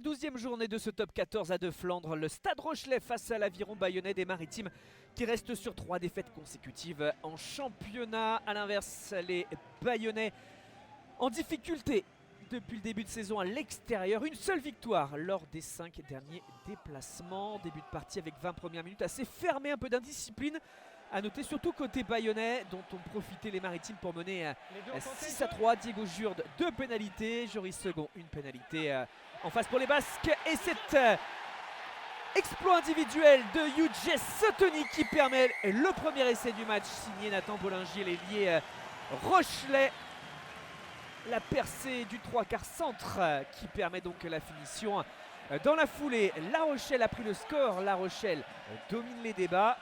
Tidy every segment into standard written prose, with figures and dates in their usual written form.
12e journée de ce top 14 à De Flandre. Le Stade Rochelais face à l'Aviron Bayonnais des Maritimes qui reste sur 3 défaites consécutives en championnat. A l'inverse, les Bayonnais en difficulté depuis le début de saison à l'extérieur. Une seule victoire lors des 5 derniers déplacements. Début de partie avec 20 premières minutes assez fermé, un peu d'indiscipline. A noter surtout côté bayonnais dont ont profité les Maritimes pour mener 6-3. Diego Jurde, 2 pénalités. Joris Second, une pénalité en face pour les Basques. Et cet exploit individuel de Yudje Sotoni qui permet le premier essai du match signé Nathan Bollinger, l'ailier Rochelais. La percée du 3/4 centre qui permet donc la finition. Dans la foulée, La Rochelle a pris le score. La Rochelle domine les débats,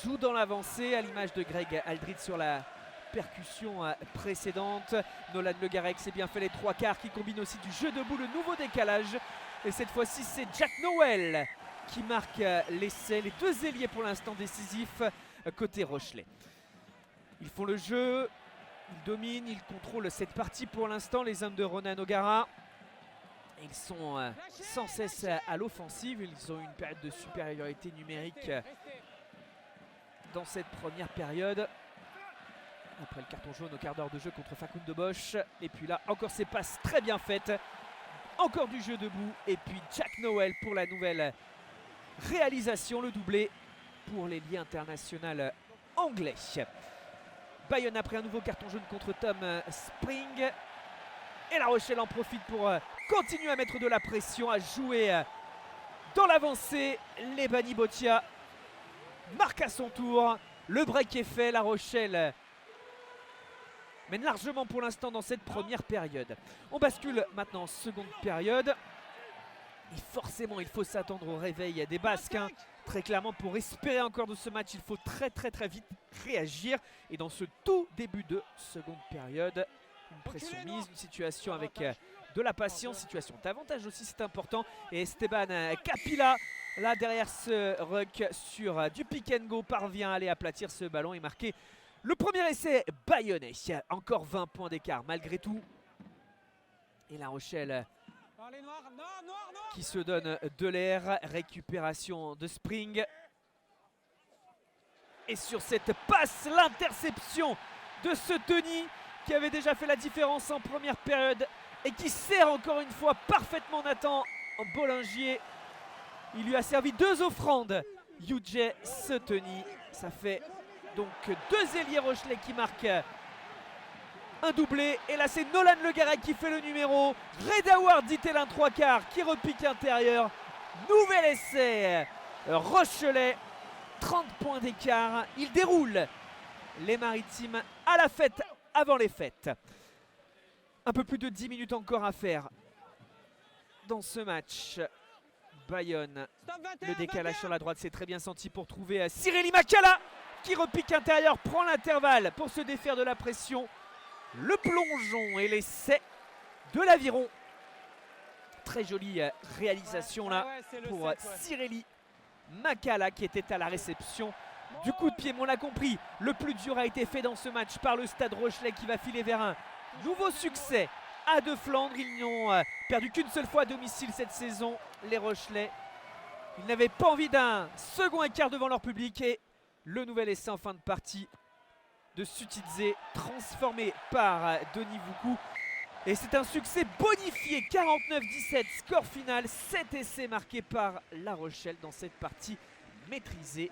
joue dans l'avancée à l'image de Greg Aldrit sur la percussion précédente. Nolan Le Garec s'est bien fait les 3/4 qui combine aussi du jeu debout, le nouveau décalage. Et cette fois-ci, c'est Jack Noël qui marque l'essai. Les 2 ailiers pour l'instant décisifs côté Rochelais. Ils font le jeu, ils dominent, ils contrôlent cette partie pour l'instant, les hommes de Ronan O'Gara. Ils sont sans cesse à l'offensive. Ils ont une période de supériorité numérique dans cette première période. Après le carton jaune au quart d'heure de jeu contre Facundo Bosch. Et puis là, encore ces passes très bien faites. Encore du jeu debout. Et puis Jack Noël pour la nouvelle réalisation, le doublé pour l'ailier international anglais. Bayonne a pris un nouveau carton jaune contre Tom Spring. Et La Rochelle en profite pour continuer à mettre de la pression, à jouer dans l'avancée. Les Bani Botia marque à son tour. Le break est fait. La Rochelle mène largement pour l'instant dans cette première période. On bascule maintenant en seconde période. Et forcément, il faut s'attendre au réveil des Basques. Très clairement, pour espérer encore de ce match, il faut très vite réagir. Et dans ce tout début de seconde période, une pression mise, une situation avec de la patience, situation d'avantage aussi, c'est important. Et Esteban Capilla, là derrière ce ruck sur du pick and go, parvient à aller aplatir ce ballon et marquer le premier essai bayonnais. Encore 20 points d'écart malgré tout. Et La Rochelle qui se donne de l'air. Récupération de Spring. Et sur cette passe, l'interception de Sotoni qui avait déjà fait la différence en première période et qui sert encore une fois parfaitement Nathan Bollinger. Il lui a servi 2 offrandes. Yudje Sotoni. Ça fait donc 2 ailiers rochelais qui marquent un doublé. Et là, c'est Nolan Le Garec qui fait le numéro. Red Howard dit-elle un 3/4 qui repique intérieur. Nouvel essai Rochelais. 30 points d'écart. Il déroule les Maritimes à la fête avant les fêtes. Un peu plus de 10 minutes encore à faire dans ce match. Bayonne, le décalage sur la droite, c'est très bien senti pour trouver Cyril Makala qui repique intérieur, prend l'intervalle pour se défaire de la pression. Le plongeon et l'essai de l'Aviron. Très jolie réalisation là pour Cyril Makala qui était à la réception du coup de pied. Mais on l'a compris, le plus dur a été fait dans ce match par le Stade Rochelais qui va filer vers un nouveau succès à De Flandre. Ils n'ont perdu qu'une seule fois à domicile cette saison, les Rochelais. Ils n'avaient pas envie d'un second écart devant leur public. Et le nouvel essai en fin de partie de Sutidze, transformé par Denis Voukou. Et c'est un succès bonifié, 49-17, score final, 7 essais marqués par La Rochelle dans cette partie maîtrisée.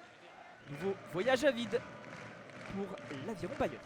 Nouveau voyage à vide pour l'Aviron Bayonnais.